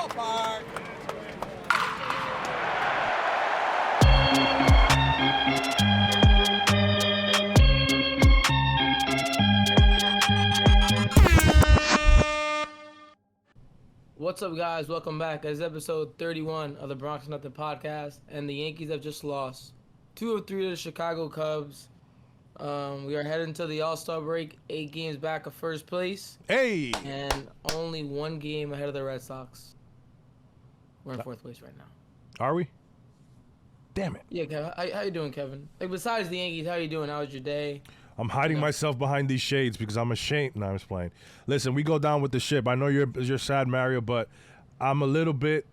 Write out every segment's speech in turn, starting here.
ballpark. What's up, guys? Welcome back. This is episode 31 of the Bronx Nothing podcast, and the Yankees have just lost 2 of 3 to the Chicago Cubs. We are heading to the All-Star break, 8 games back of first place. Hey! And only 1 game ahead of the Red Sox. We're in 4th place right now. Are we? Damn it. Yeah, Kevin. How you doing, Kevin? Like, besides the Yankees, how you doing? How was your day? I'm hiding myself behind these shades because I'm ashamed. No, I'm just playing. Listen, we go down with the ship. I know you're sad, Mario, but I'm a little bit.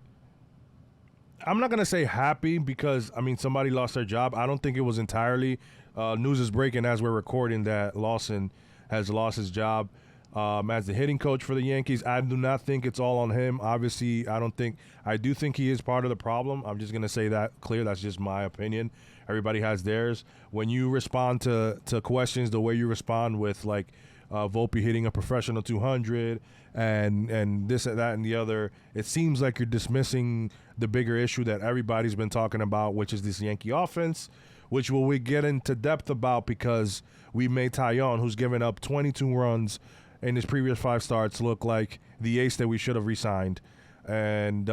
I'm not gonna say happy because somebody lost their job. I don't think it was entirely. News is breaking as we're recording that Lawson has lost his job as the hitting coach for the Yankees. I do not think it's all on him. Obviously, I do think he is part of the problem. I'm just gonna say that clear. That's just my opinion. Everybody has theirs. When you respond to questions the way you respond with Volpe hitting a professional 200 and this and that and the other, it seems like you're dismissing the bigger issue that everybody's been talking about, which is this Yankee offense, which we get into depth about because we made Taillon, who's given up 22 runs in his previous 5 starts, look like the ace that we should have re-signed. And,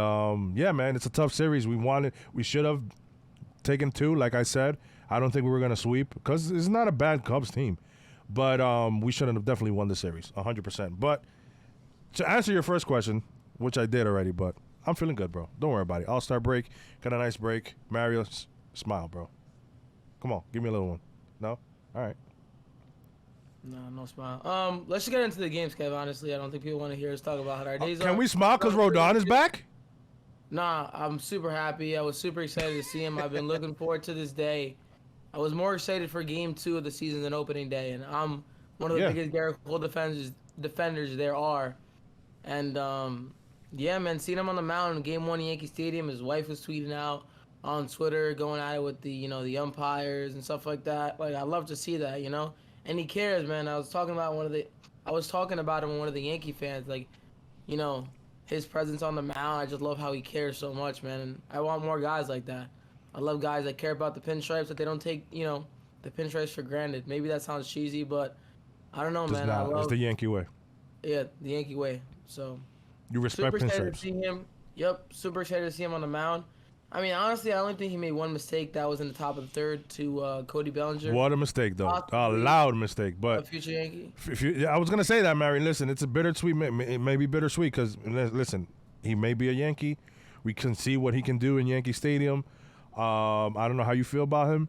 yeah, man, it's a tough series. We should have taken 2, like I said. I don't think we were going to sweep because it's not a bad Cubs team. But we should have definitely won the series, 100%. But to answer your first question, which I did already, but I'm feeling good, bro. Don't worry about it. All-Star break. Got a nice break. Mario, smile, bro. Come on. Give me a little one. No? All right. No smile. Let's just get into the games, Kev. Honestly, I don't think people want to hear us talk about how our days are. Can we smile because Rodon is back? Nah, I'm super happy. I was super excited to see him. I've been looking forward to this day. I was more excited for Game 2 of the season than opening day, and I'm one of the biggest Garrett Cole defenders there are. And, yeah, man, seeing him on the mound in Game 1 in Yankee Stadium, his wife was tweeting out on Twitter, going at it with the umpires and stuff like that. Like, I love to see that, And he cares, man. I was talking about him with one of the Yankee fans, his presence on the mound. I just love how he cares so much, man. And I want more guys like that. I love guys that care about the pinstripes, that they don't take, the pinstripes for granted. Maybe that sounds cheesy, but I don't know, man. It's the Yankee way. Yeah, the Yankee way. So you respect super excited pinstripes. to see him. Yep, super excited to see him on the mound. I mean, honestly, I only think he made one mistake. That was in the top of the 3rd to Cody Bellinger. What a mistake, though. A loud mistake. But a future Yankee. I was going to say that, Marion. Listen, it's a bittersweet. It may be bittersweet because, listen, he may be a Yankee. We can see what he can do in Yankee Stadium. I don't know how you feel about him.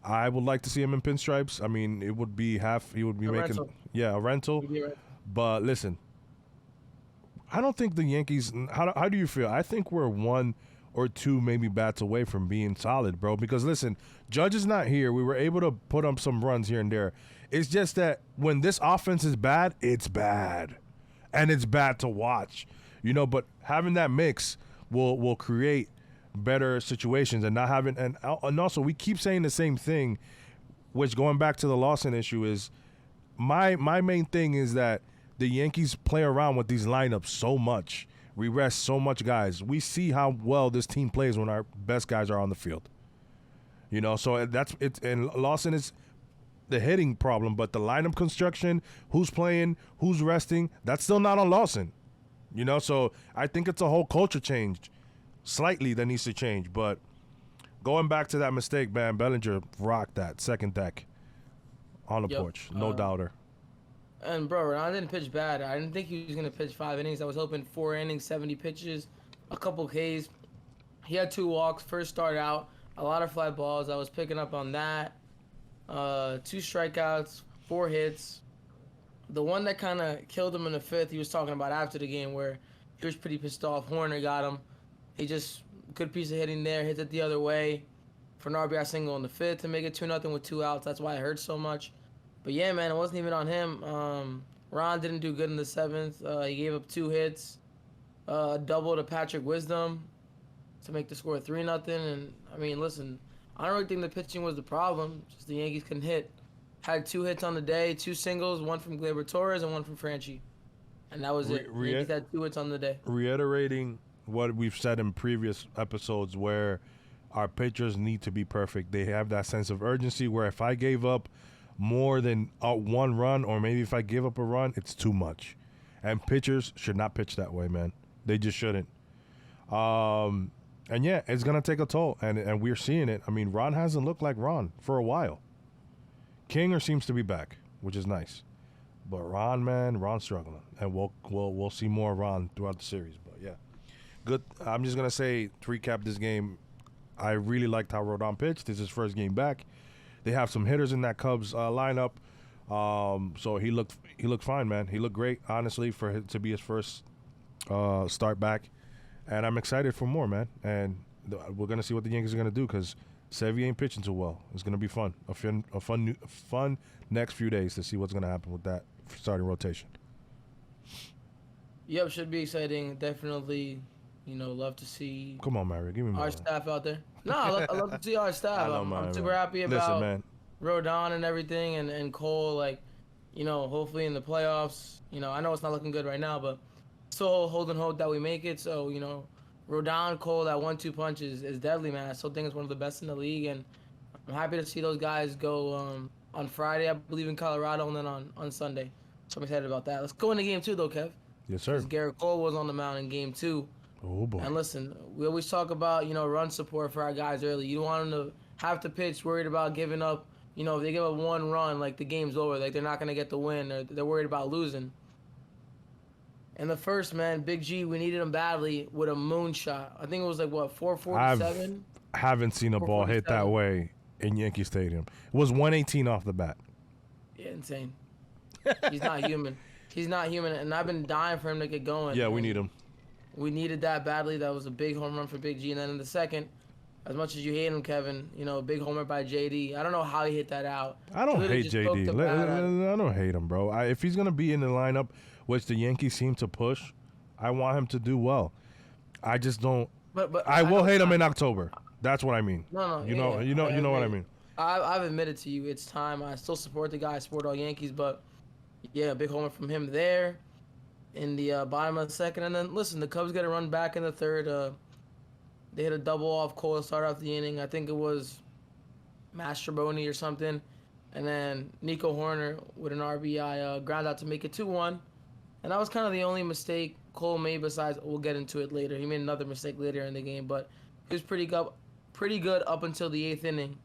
I would like to see him in pinstripes. I mean, it would be he would be making rental. A rental. But listen, I don't think the Yankees. How do you feel? I think we're 1 or 2 maybe bats away from being solid, bro. Because listen, Judge is not here. We were able to put up some runs here and there. It's just that when this offense is bad, it's bad, and it's bad to watch. But having that mix will create better situations, and not having and also we keep saying the same thing, which going back to the Lawson issue is my main thing is that the Yankees play around with these lineups so much. We rest so much guys. We see how well this team plays when our best guys are on the field. So that's it. And Lawson is the hitting problem, but the lineup construction, who's playing, who's resting, that's still not on Lawson. So I think it's a whole culture change slightly that needs to change. But going back to that mistake, man, Bellinger rocked that second deck on the porch. No doubter. And, bro, Rodon didn't pitch bad. I didn't think he was going to pitch 5 innings. I was hoping 4 innings, 70 pitches, a couple Ks. He had 2 walks, first start out, a lot of fly balls. I was picking up on that. 2 strikeouts, 4 hits. The one that kind of killed him in the 5th, he was talking about after the game, where he was pretty pissed off. Horner got him. He just, good piece of hitting there, hits it the other way for an RBI single in the 5th to make it 2-0 with 2 outs. That's why it hurt so much. But yeah, man, it wasn't even on him. Ron didn't do good in the 7th. He gave up 2 hits, double to Patrick Wisdom to make the score 3-0. And I mean, listen, I don't really think the pitching was the problem. Just the Yankees couldn't hit. Had 2 hits on the day, 2 singles, one from Gleyber Torres and one from Franchi, and that was it. The Yankees had 2 hits on the day. Reiterating what we've said in previous episodes where our pitchers need to be perfect. They have that sense of urgency where if I gave up more than one run, or maybe if I give up a run, it's too much. And pitchers should not pitch that way, man. They just shouldn't. And yeah, it's gonna take a toll, and we're seeing it. I mean, Ron hasn't looked like Ron for a while. Kinger seems to be back, which is nice, but Ron, man, Ron's struggling, and we'll see more of Ron throughout the series. But yeah, good. I'm just gonna say to recap this game, I really liked how Rodon pitched. This is his first game back. They have some hitters in that Cubs lineup, so he looked fine, man. He looked great, honestly, for it to be his first start back. And I'm excited for more, man. And we're gonna see what the Yankees are gonna do because Sevy ain't pitching too well. It's gonna be fun, a fun next few days to see what's gonna happen with that starting rotation. Yep, should be exciting. Definitely, love to see. Come on, Mario, give me more. Our staff out there. No, I love to see our staff. I'm super happy about Listen, man. Rodon and everything, and Cole. Hopefully in the playoffs. I know it's not looking good right now, but. So holding hope that we make it. So, Rodon, Cole, that 1-2 punch is deadly, man. I still think it's one of the best in the league, and I'm happy to see those guys go on Friday, I believe, in Colorado, and then on Sunday. So I'm excited about that. Let's go into game 2, though, Kev. Yes, sir. Because Garrett Cole was on the mound in game 2. Oh, boy. And listen, we always talk about, run support for our guys early. You don't want them to have to pitch worried about giving up. If they give up one run, the game's over. They're not going to get the win, or they're worried about losing. And the first, man, Big G, we needed him badly with a moonshot. I think it was 447? I haven't seen a ball hit that way in Yankee Stadium. It was 118 off the bat. Yeah, insane. He's not human. He's not human, and I've been dying for him to get going. Yeah, we need him. We needed that badly. That was a big home run for Big G. And then in the second, as much as you hate him, Kevin, big homer by JD. I don't know how he hit that out. I don't hate JD. I don't hate him, bro. If he's going to be in the lineup, which the Yankees seem to push, I want him to do well. I just don't. But I will hate him in October. That's what I mean. No. You know what I mean. I've admitted to you, it's time. I still support the guy. I support all Yankees, but yeah, big homer from him there in the bottom of the second. And then listen, the Cubs got a run back in the third. They hit a double off Cole to start off the inning. I think it was Mastroboni or something, and then Nico Horner with an RBI ground out to make it 2-1. And that was kind of the only mistake Cole made. Besides, we'll get into it later. He made another mistake later in the game, but he was pretty good up until the 8th inning.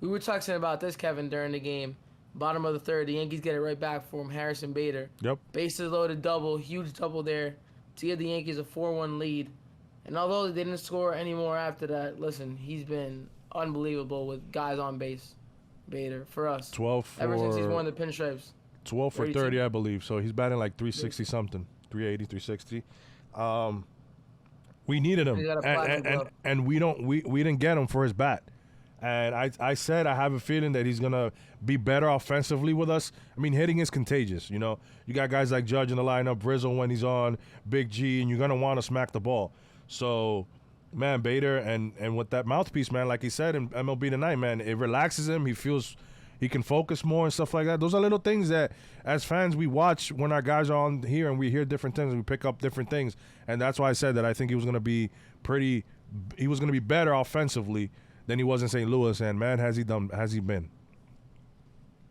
We were talking about this, Kevin, during the game. Bottom of the third, the Yankees get it right back for him, Harrison Bader. Yep. Bases loaded double, huge double there to give the Yankees a 4-1 lead. And although they didn't score anymore after that, listen, he's been unbelievable with guys on base, Bader, for us. 12 ever since he's worn the pinstripes. 12 for 30, I believe. So he's batting 360 something, 380, 360. We needed him, and we didn't get him for his bat. And I said I have a feeling that he's gonna be better offensively with us. I mean, hitting is contagious. You got guys like Judge in the lineup, Rizzo when he's on, Big G, and you're gonna want to smack the ball. So, man, Bader and with that mouthpiece, man, like he said in MLB tonight, man, it relaxes him. He feels he can focus more and stuff like that. Those are little things that, as fans, we watch when our guys are on here and we hear different things and we pick up different things. And that's why I said that I think he was going to be better offensively than he was in St. Louis. And, man, has he been?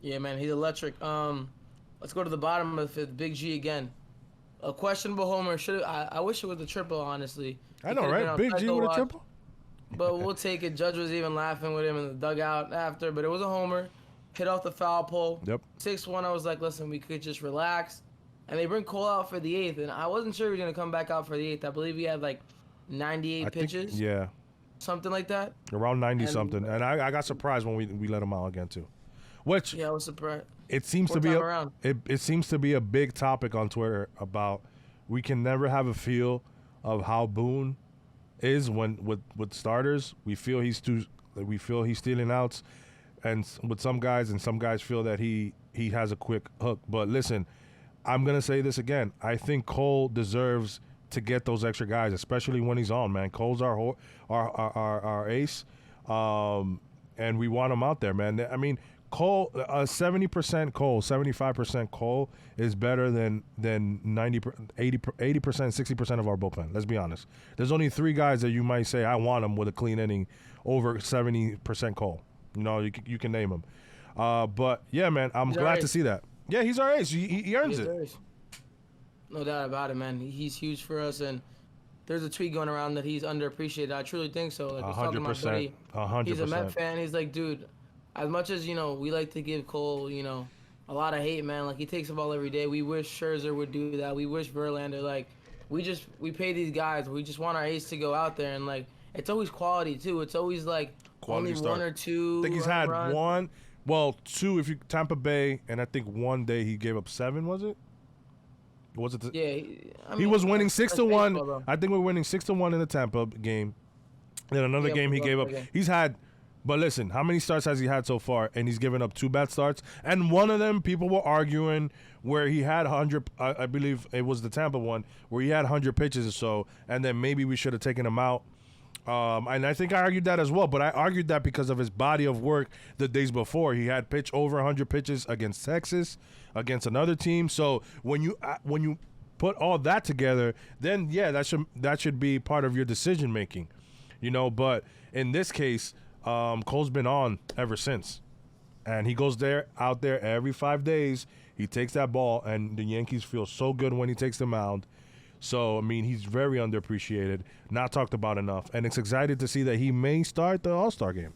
Yeah, man, he's electric. Let's go to the bottom of the fifth. Big G again. A questionable homer. I wish it was a triple, honestly. I know, right? Big G with a triple? But we'll take it. Judge was even laughing with him in the dugout after. But it was a homer. Hit off the foul pole. Yep. 6-1, I was like, listen, we could just relax. And they bring Cole out for the 8th. And I wasn't sure he was going to come back out for the 8th. I believe he had 98 pitches. Yeah. Something like that. Around 90-something. And I got surprised when we let him out again, too. Which, yeah, I was surprised. It seems it seems to be a big topic on Twitter about we can never have a feel of how Boone is with starters. We feel he's stealing outs, and with some guys feel that he has a quick hook. But listen, I'm gonna say this again. I think Cole deserves to get those extra guys, especially when he's on. Man, Cole's our ace, and we want him out there, man. I mean, Cole, 70% Cole, 75% Cole is better than 90, 80%, 60% of our bullpen. Let's be honest. There's only 3 guys that you might say I want them with a clean inning over 70% Cole. You know, you can name them. But yeah, man, I'm glad to see that. Yeah, he's our ace. He earns it. No doubt about it, man. He's huge for us, and there's a tweet going around that he's underappreciated. I truly think so. Like, I was talking to my buddy. 100%. He's a Met fan. He's like, dude, as much as, you know, we like to give Cole, you know, a lot of hate, man. Like, he takes the ball every day. We wish Scherzer would do that. We wish Verlander. Like, we pay these guys. We just want our ace to go out there, and, like, it's always quality, too. It's always, like, quality only start. 1 or 2. I think he's had runs. 1. Well, 2 if you Tampa Bay, and I think one day he gave up 7, was it? Was it? He was winning 6-1. Baseball, I think we're winning 6-1 in the Tampa game. Then another game he gave up. He's had, but listen, how many starts has he had so far? And he's given up 2 bad starts. And one of them, people were arguing where he had 100. I believe it was the Tampa one where he had 100 pitches or so, and then maybe we should have taken him out. And I think I argued that as well, but I argued that because of his body of work the days before. He had pitched over 100 pitches against Texas, against another team. So when you put all that together, then yeah, that should be part of your decision making, you know. But in this case, Cole's been on ever since, and he goes out there every 5 days. He takes that ball, and the Yankees feel so good when he takes the mound. So, I mean, he's very underappreciated, not talked about enough. And it's excited to see that he may start the All-Star game.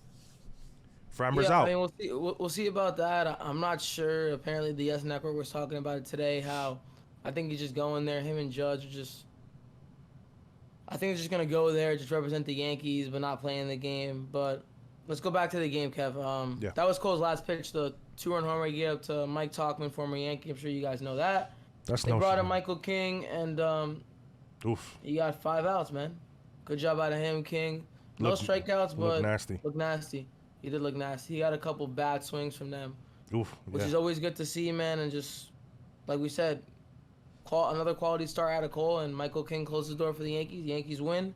Framber's out. I mean, we'll see about that. I'm not sure. Apparently, the Yes Network was talking about it today, how I think he's just going there. Him and Judge are just – I think he's just going to go there, just represent the Yankees, but not play in the game. But let's go back to the game, Kev. That was Cole's last pitch, the 2-run homer he gave up to Mike Tauchman, former Yankee. I'm sure you guys know that. They brought in Michael King, and he got 5 outs, man. Good job out of him, King. No strikeouts, but looked nasty. He did look nasty. He got a couple bad swings from them, which is always good to see, man. And just, like we said, another quality start out of Cole, and Michael King closes the door for the Yankees. Yankees win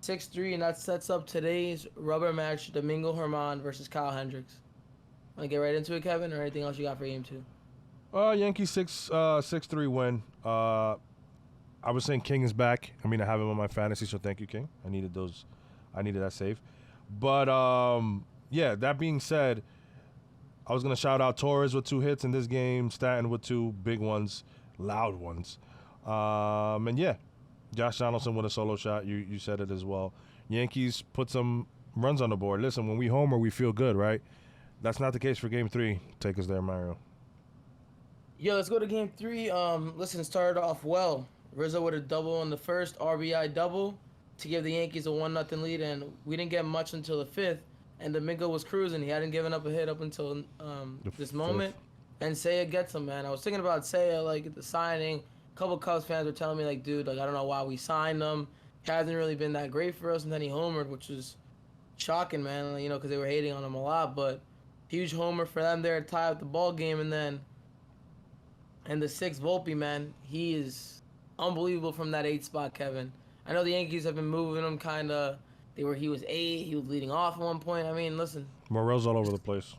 6-3, and that sets up today's rubber match, Domingo Germán versus Kyle Hendricks. Want to get right into it, Kevin, or anything else you got for Game 2? Yankees 6-3 win. I was saying King is back. I mean, I have him on my fantasy, so thank you, King. I needed that save. But yeah, that being said, I was gonna shout out Torres with 2 hits in this game, Stanton with 2 big ones, loud ones. And yeah, Josh Donaldson with a solo shot. You said it as well. Yankees put some runs on the board. Listen, when we homer, we feel good, right? That's not the case for Game 3. Take us there, Mario. Yeah, let's go to Game 3. Listen, started off well. Rizzo with a double in the first, RBI double to give the Yankees a 1-0 lead, and we didn't get much until the 5th. And Domingo was cruising. He hadn't given up a hit up until this moment. And Seiya gets him, man. I was thinking about Seiya, like, at the signing. A couple Cubs fans were telling me, like, dude, like, I don't know why we signed him. He hasn't really been that great for us. And then he homered, which was shocking, man, you know, because they were hating on him a lot. But huge homer for them there to tie up the ball game. And then the 6th, Volpe, man, he is unbelievable from that 8 spot, Kevin. I know the Yankees have been moving him kind of. He was 8. He was leading off at one point. I mean, listen. Morel's all over the place.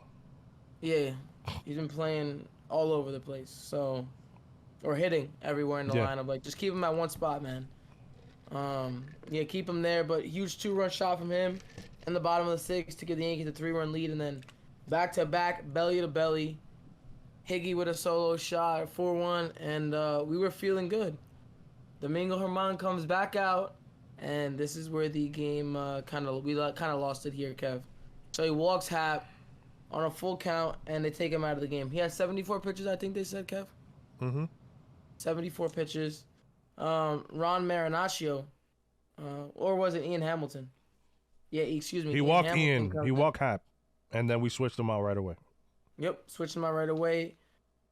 Yeah, he's been playing all over the place. So, or hitting everywhere in the lineup. Like, just keep him at 1 spot, man. Yeah, keep him there. But huge 2-run shot from him in the bottom of the 6th to give the Yankees a 3-run lead, and then back-to-back, belly-to-belly. Higgy with a solo shot, 4-1, and we were feeling good. Domingo Germán comes back out, and this is where the game we kind of lost it here, Kev. So he walks Hap on a full count, and they take him out of the game. He had 74 pitches, I think they said, Kev. 74 pitches. Ron Marinaccio, or was it Ian Hamilton? Yeah, excuse me. He walked Ian. He walked Hap, and then we switched him out right away. Yep, switched him out right away.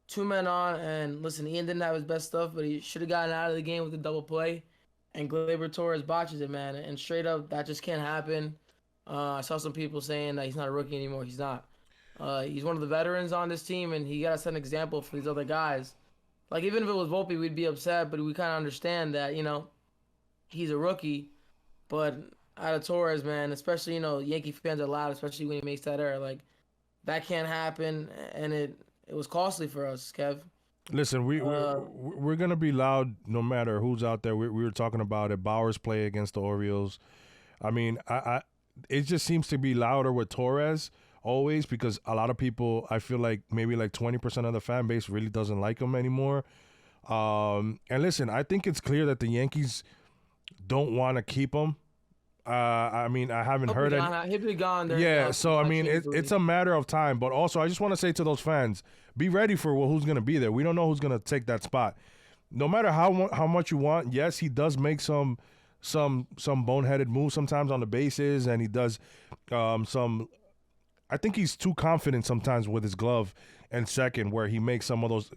2 men on, and listen, Ian didn't have his best stuff, but he should have gotten out of the game with a double play. And Gleyber Torres botches it, man. And straight up, that just can't happen. I saw some people saying that he's not a rookie anymore. He's not. He's one of the veterans on this team, and he got to set an example for these other guys. Like, even if it was Volpe, we'd be upset, but we kind of understand that, you know, he's a rookie. But out of Torres, man, especially, you know, Yankee fans are loud, especially when he makes that error. Like, that can't happen, and it was costly for us, Kev. Listen, Uh, we're gonna be loud no matter who's out there. We were talking about it. Bauer's play against the Orioles. I mean, it just seems to be louder with Torres always because a lot of people, I feel like maybe like 20% of the fan base really doesn't like him anymore. And listen, I think it's clear that the Yankees don't want to keep him. I mean, I haven't heard it. He'll be gone there. Yeah, so I mean, it's a matter of time. But also, I just want to say to those fans, be ready for who's going to be there. We don't know who's going to take that spot. No matter how much you want, yes, he does make some boneheaded moves sometimes on the bases, and he does some. I think he's too confident sometimes with his glove and second, where he makes some of those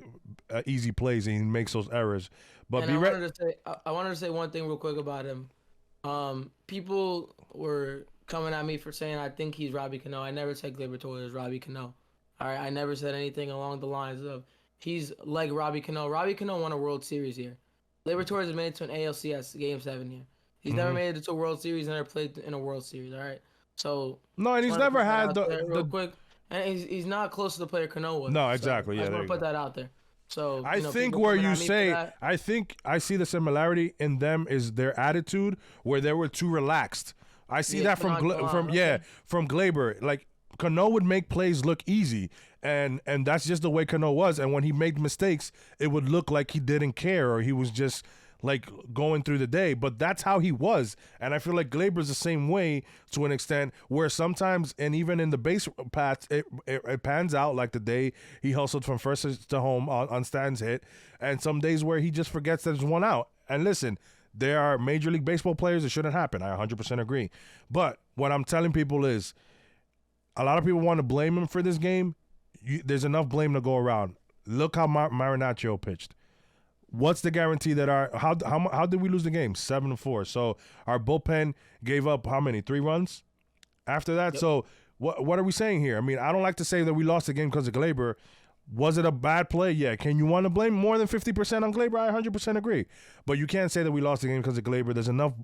easy plays and he makes those errors. But and I wanted to say one thing real quick about him. People were coming at me for saying I think he's Robbie Cano. I never said Gleyber Torres is Robbie Cano. All right, I never said anything along the lines of he's like Robbie Cano. Robbie Cano won a World Series here. Gleyber Torres has made it to an ALCS Game 7 here. He's never made it to a World Series and never played in a World Series. All right, so no, and he's never had real quick, and he's not close to the player Cano was. No, exactly. So yeah, I just want to put that out there. So I think where you say, I think I see the similarity in them is their attitude where they were too relaxed. I see that from Gleyber. Like Cano would make plays look easy, and that's just the way Cano was. And when he made mistakes, it would look like he didn't care or he was just like going through the day. But that's how he was, and I feel like Glaber's the same way to an extent. Where sometimes, and even in the base paths, it pans out like the day he hustled from first to home on Stan's hit, and some days where he just forgets that there's one out. And listen, there are Major League Baseball players that shouldn't happen. I 100% agree. But what I'm telling people is, a lot of people want to blame him for this game. There's enough blame to go around. Look how Marinaccio pitched. What's the guarantee that how did we lose the game? 7-4. So our bullpen gave up how many? 3 runs after that. Yep. So what are we saying here? I mean, I don't like to say that we lost the game because of Gleyber. Was it a bad play? Yeah. Can you want to blame more than 50% on Gleyber? I 100% agree. But you can't say that we lost the game because of Gleyber. There's enough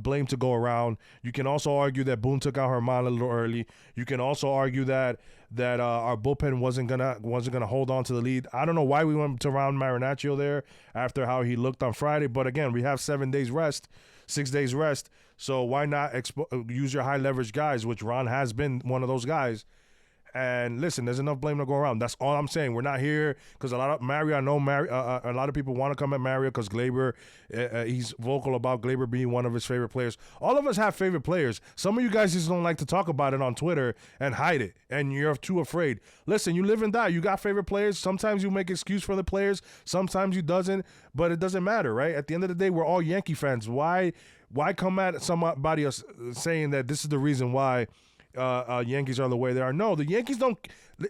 blame to go around. You can also argue that Boone took out Herman a little early. You can also argue that our bullpen wasn't gonna hold on to the lead. I don't know why we went to round Marinaccio there after how he looked on Friday. But again, we have 7 days rest, 6 days rest. So why not use your high leverage guys, which Ron has been one of those guys. And listen, there's enough blame to go around. That's all I'm saying. We're not here because a lot of Mario. I know Mario. A lot of people want to come at Mario because Gleyber. He's vocal about Gleyber being one of his favorite players. All of us have favorite players. Some of you guys just don't like to talk about it on Twitter and hide it, and you're too afraid. Listen, you live and die. You got favorite players. Sometimes you make excuse for the players. Sometimes you doesn't. But it doesn't matter, right? At the end of the day, we're all Yankee fans. Why come at somebody else saying that this is the reason why? Yankees are the way they are. No, the Yankees don't.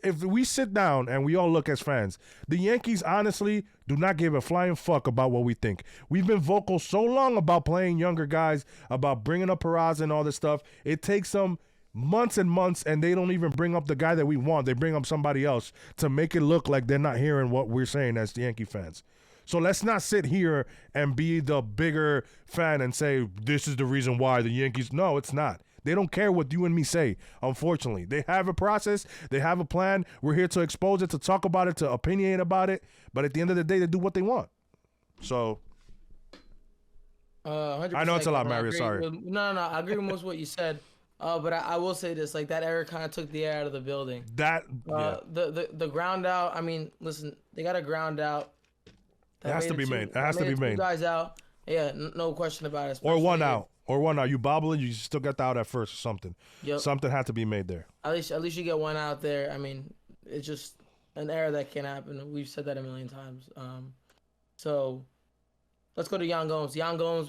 If we sit down and we all look as fans, the Yankees honestly do not give a flying fuck about what we think. We've been vocal so long about playing younger guys, about bringing up Peraza and all this stuff. It takes them months and months, and they don't even bring up the guy that we want. They bring up somebody else to make it look like they're not hearing what we're saying as the Yankee fans. So let's not sit here and be the bigger fan and say this is the reason why the Yankees. No, it's not. They don't care what you and me say, unfortunately. They have a process. They have a plan. We're here to expose it, to talk about it, to opinionate about it. But at the end of the day, they do what they want. So, 100%. I know it's a lot, Mario. Sorry. No. I agree with most of what you said. But I will say this, like that error kind of took the air out of the building. The ground out. I mean, listen, they got a ground out. It has to be made. It has to be made. 2 guys out. Yeah, no question about it. Or 1 out. Or 1 out. You bobble it, you still got the out at first or something. Yep. Something had to be made there. At least you get 1 out there. I mean, it's just an error that can happen. We've said that a million times. So let's go to Yan Gomes. Yan Gomes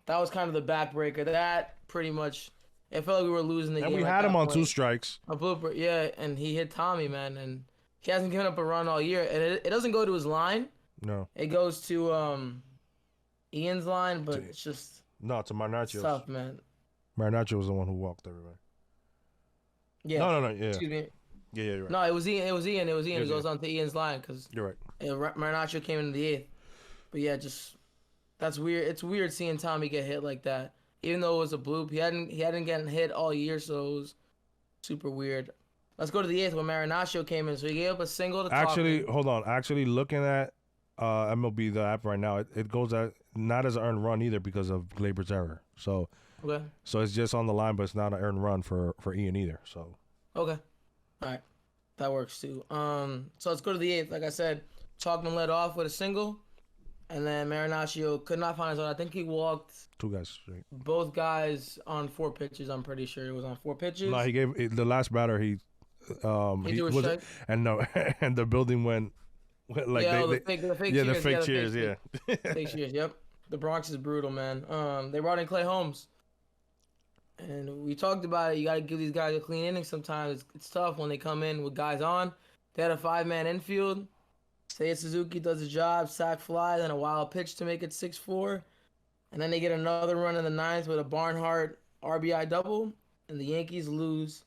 that was kind of the backbreaker. That pretty much, it felt like we were losing the game. And we had him on 2 strikes. A blooper, yeah, and he hit Tommy, man, and he hasn't given up a run all year. And it doesn't go to his line. No. It goes to Ian's line, but it's just. No, to Marinaccio. Tough, man. Marinaccio was the one who walked everybody. Yeah. No. Yeah. Excuse me. Yeah, you're right. No, it was Ian. It goes on to Ian's line because you're right. Marinaccio came in the 8th. But yeah, just that's weird. It's weird seeing Tommy get hit like that. Even though it was a bloop, he hadn't gotten hit all year, so it was super weird. Let's go to the 8th when Marinaccio came in. So he gave up a single to Actually, Talkman. hold on. Actually, looking at MLB the app right now, it goes at not as an earned run either because of Glaber's error. So Okay. it's just on the line, but it's not an earned run for Ian either. So Okay. All right. That works too. So let's go to the 8th. Like I said, Talkman led off with a single, and then Marinaccio could not find his own. I think he walked 2 guys straight. both guys on 4 pitches. I'm pretty sure it was on 4 pitches. No, he gave the last batter. He threw a was, strike? and no, and the building went like yeah, they the fake cheers. the fake the cheers, yeah. Fake cheers. Yep. The Bronx is brutal, man. They brought in Clay Holmes, and we talked about it. You got to give these guys a clean inning. Sometimes it's tough when they come in with guys on. They had a 5-man infield. Seiya Suzuki does the job, sac fly, then a wild pitch to make it 6-4. And then they get another run in the 9th with a Barnhart RBI double. And the Yankees lose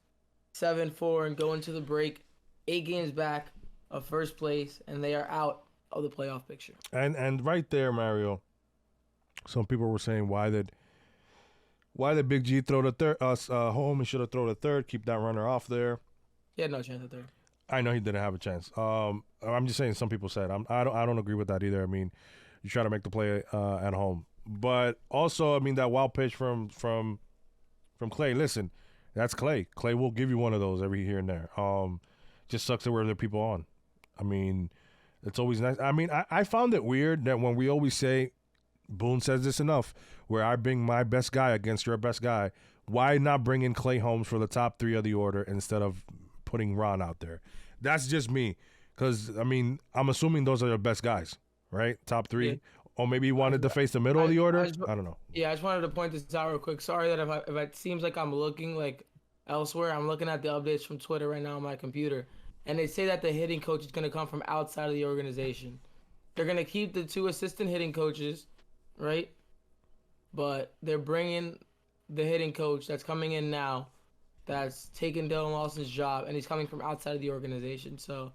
7-4 and go into the break 8 games back of first place. And they are out of the playoff picture. And right there, Mario, some people were saying why did Big G throw the third home? He should have thrown the third, keep that runner off there. He had no chance at third. I know he didn't have a chance. I'm just saying some people said. I don't agree with that either. I mean, you try to make the play at home, but also I mean that wild pitch from Clay. Listen, that's Clay. Clay will give you one of those every here and there. Just sucks that we're other people on. I mean, it's always nice. I mean, I found it weird that when we always say, Boone says this enough, where I bring my best guy against your best guy, why not bring in Clay Holmes for the top 3 of the order instead of putting Ron out there? That's just me, because I mean I'm assuming those are the best guys, right? Top 3, yeah. Or maybe he wanted to face the middle of the order. I don't know. Yeah, I just wanted to point this out real quick. Sorry that if it seems like I'm looking like elsewhere, I'm looking at the updates from Twitter right now on my computer, and they say that the hitting coach is going to come from outside of the organization. They're going to keep the 2 assistant hitting coaches, right? But they're bringing the hitting coach that's coming in now, that's taking Dylan Lawson's job, and he's coming from outside of the organization. So,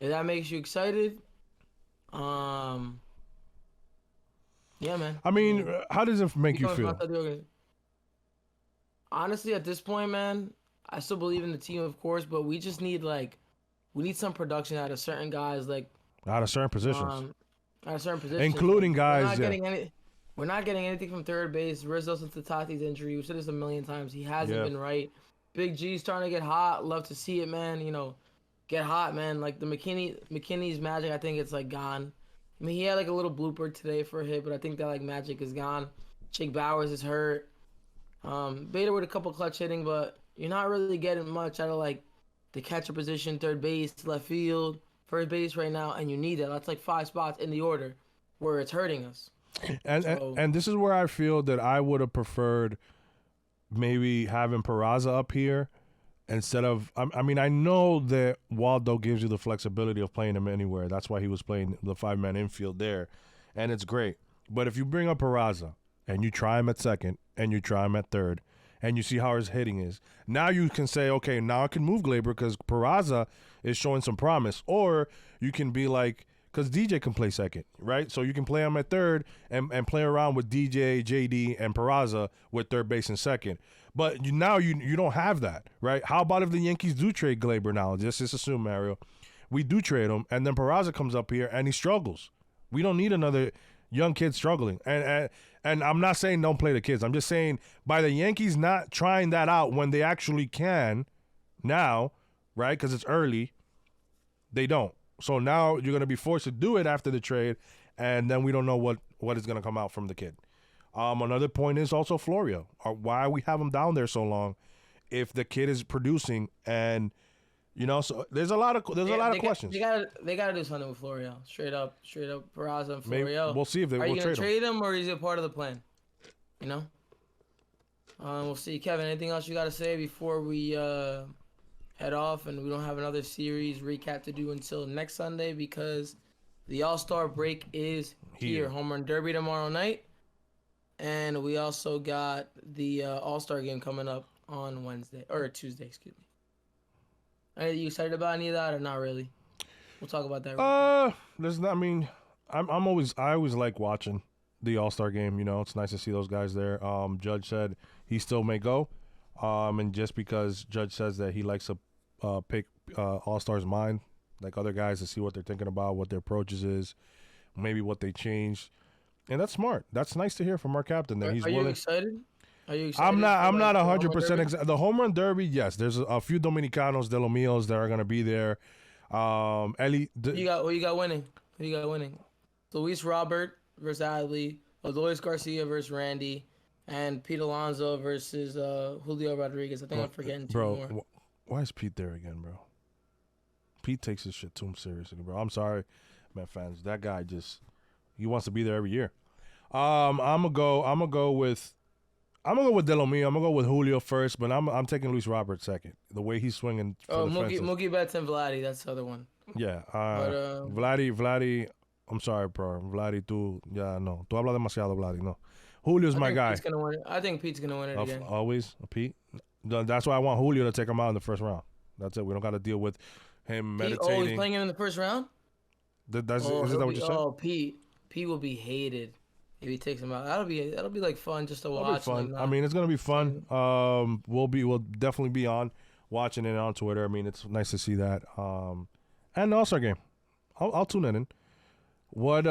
if that makes you excited, yeah, man. I mean, how does it make you feel? Honestly, at this point, man, I still believe in the team, of course, but we just need we need some production out of certain guys, out of certain positions, including guys. We're not getting anything from third base. Rizzo since the Tatis injury, we've said this a million times. He hasn't been right. Big G's starting to get hot. Love to see it, man. You know, get hot, man. Like the McKinney's magic, I think it's gone. I mean, he had a little blooper today for a hit, but I think that magic is gone. Jake Bowers is hurt. Bader with a couple clutch hitting, but you're not really getting much out of the catcher position, third base, left field, first base right now, and you need that. That's 5 spots in the order where it's hurting us. And this is where I feel that I would have preferred maybe having Peraza up here instead of. I mean, I know that Waldo gives you the flexibility of playing him anywhere. That's why he was playing the 5-man infield there, and it's great. But if you bring up Peraza and you try him at second and you try him at third and you see how his hitting is, now you can say, okay, now I can move Glaber because Peraza is showing some promise. Or you can be because DJ can play second, right? So you can play him at third and play around with DJ, JD, and Peraza with third base and second. But now you don't have that, right? How about if the Yankees do trade Glaber now? Just assume, Mario. We do trade him, and then Peraza comes up here, and he struggles. We don't need another young kid struggling. And I'm not saying don't play the kids. I'm just saying by the Yankees not trying that out when they actually can now, right, because it's early, they don't. So now you're going to be forced to do it after the trade, and then we don't know what is going to come out from the kid. Another point is also Florio. Why we have him down there so long if the kid is producing, and so there's a lot of questions. They got to do something with Florio. Straight up Peraza and Florio. Maybe, we'll see if they will trade him. Are you going to trade him or is it part of the plan? We'll see. Kevin, anything else you got to say before we head off, and we don't have another series recap to do until next Sunday because the All-Star break is here. Home Run Derby tomorrow night, and we also got the All-Star game coming up on Tuesday, excuse me. Are you excited about any of that or not really? We'll talk about that. I always like watching the All-Star game. It's nice to see those guys there. Judge said he still may go, and just because Judge says that he likes to pick All-Stars mind, like other guys, to see what they're thinking about, what their approaches is, maybe what they changed. And that's smart. That's nice to hear from our captain that he's Are you willing. excited? Are you excited? I'm not. For, I'm like, not the home run 100% derby? the home run derby. Yes, there's a few Dominicanos de los míos that are gonna be there. Eli, Who you got winning? Who you got winning? Luis Robert versus Adley, Luis Garcia versus Randy, and Pete Alonso versus Julio Rodriguez. I think I'm forgetting two bro. more. Why is Pete there again, bro? Pete takes his shit too seriously, bro. I'm sorry, man, fans. That guy he wants to be there every year. I'm gonna go with De Lo Mio. I'm gonna go with Julio first, but I'm taking Luis Robert second. The way he's swinging for the fences. Mookie Betts and Vladdy. That's the other one. Yeah. But Vladdy. I'm sorry, bro. Vladdy, tú hablas demasiado, Vladdy. No. Julio's my guy. Pete's gonna win it. I think Pete's gonna win it again. Always, Pete. That's why I want Julio to take him out in the first round. That's it. We don't got to deal with him meditating. He's playing him in the first round. Is that what you said? Oh, Pete will be hated if he takes him out. That'll be like fun just to watch. Fun. Like, I mean, it's gonna be fun. We'll definitely be on watching it on Twitter. I mean, it's nice to see that. And the All-Star game. I'll tune in. What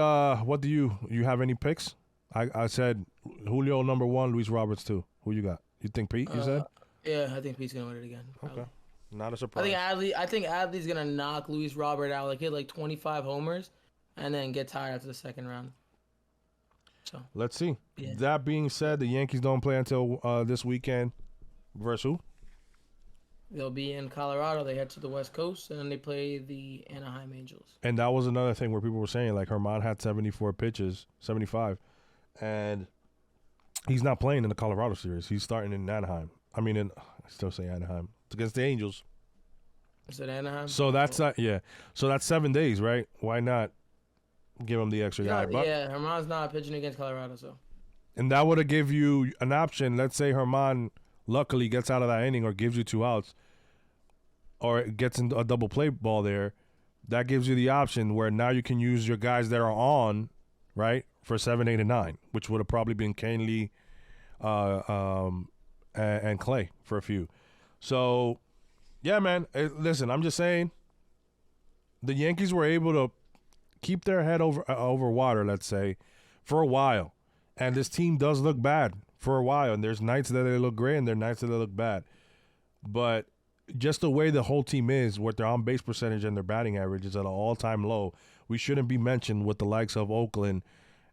do you have any picks? I said Julio number 1, Luis Roberts 2. Who you got? You think Pete? You said? Yeah, I think Pete's gonna win it again. Probably. Okay, not a surprise. I think Adley's gonna knock Luis Robert out, like hit like 25 homers, and then get tired after the second round. So let's see. Yeah. That being said, the Yankees don't play until this weekend. Versus who? They'll be in Colorado. They head to the West Coast, and then they play the Anaheim Angels. And that was another thing where people were saying, like, Herman had 74 pitches, 75, and he's not playing in the Colorado series. He's starting in Anaheim. I still say Anaheim. It's against the Angels. Is it Anaheim? So that's So that's 7 days, right? Why not give him the extra guy? But, yeah, Herman's not pitching against Colorado, so. And that would have give you an option. Let's say Herman luckily gets out of that inning or gives you 2 outs, or gets into a double play ball there. That gives you the option where now you can use your guys that are on, right, for 7, 8, and 9, which would have probably been Kane Lee, and Clay for a few. So, yeah, man. Listen, I'm just saying, the Yankees were able to keep their head over water, let's say, for a while, and this team does look bad for a while. And there's nights that they look great, and there's nights that they look bad. But just the way the whole team is, with their on-base percentage and their batting average is at an all-time low, we shouldn't be mentioned with the likes of Oakland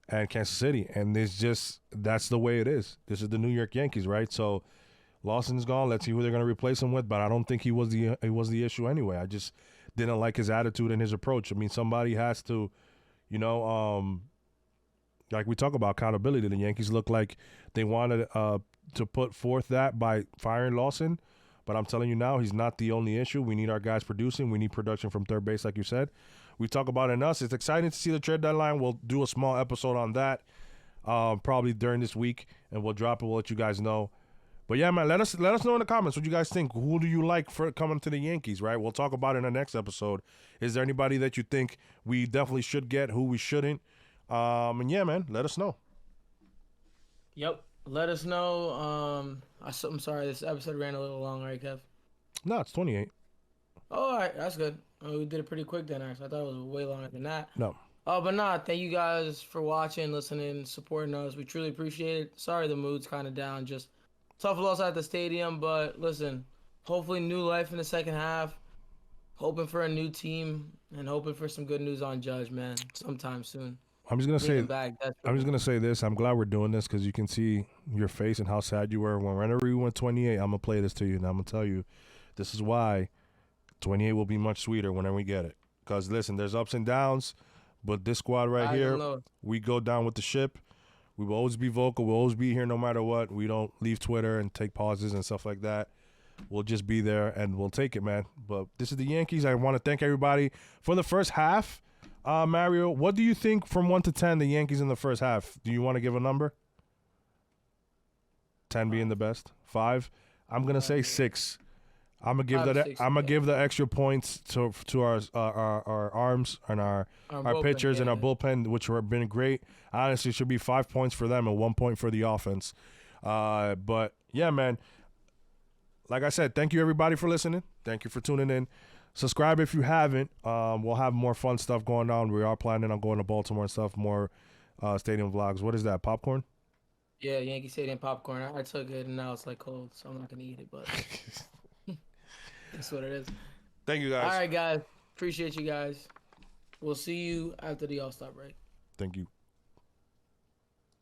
and Kansas City. And that's the way it is. This is the New York Yankees, right? So Lawson's gone. Let's see who they're going to replace him with. But I don't think he was the issue anyway. I just didn't like his attitude and his approach. I mean, somebody has to, like we talk about accountability. The Yankees look like they wanted to put forth that by firing Lawson. But I'm telling you now, he's not the only issue. We need our guys producing. We need production from third base, like you said. We talk about it in us. It's exciting to see the trade deadline. We'll do a small episode on that probably during this week, and we'll drop it. We'll let you guys know. But, yeah, man, let us know in the comments what you guys think. Who do you like for coming to the Yankees, right? We'll talk about it in the next episode. Is there anybody that you think we definitely should get, who we shouldn't? And, yeah, man, let us know. Yep. Let us know. I'm sorry, this episode ran a little long, right, Kev? No, it's 28. Oh, all right, that's good. We did it pretty quick then, actually. I thought it was way longer than that. No. But nah, thank you guys for watching, listening, supporting us. We truly appreciate it. Sorry the mood's kind of down. Just tough loss at the stadium, but listen, hopefully new life in the second half. Hoping for a new team and hoping for some good news on Judge, man, sometime soon. I'm just gonna say this. I'm glad we're doing this because you can see your face and how sad you were. Whenever you went 28, I'm gonna play this to you, and I'm gonna tell you, this is why 28 will be much sweeter whenever we get it. Because listen, there's ups and downs, but this squad right here, we go down with the ship. We will always be vocal. We'll always be here no matter what. We don't leave Twitter and take pauses and stuff like that. We'll just be there and we'll take it, man. But this is the Yankees. I want to thank everybody for the first half. Mario, what do you think from 1 to 10 the Yankees in the first half? Do you want to give a number? 10 being the best. 5. I'm gonna say 6. I'm gonna give the extra points to our arms and our pitchers and our bullpen, which have been great. Honestly, it should be 5 points for them and 1 point for the offense. But yeah, man. like I said, thank you everybody for listening. Thank you for tuning in. Subscribe if you haven't. We'll have more fun stuff going on. We are planning on going to Baltimore and stuff. More stadium vlogs. What is that? Popcorn? Yeah, Yankee Stadium popcorn. I took it and now it's like cold, so I'm not gonna eat it. But that's what it is. Thank you guys. All right, guys. Appreciate you guys. We'll see you after the All-Star break. Thank you.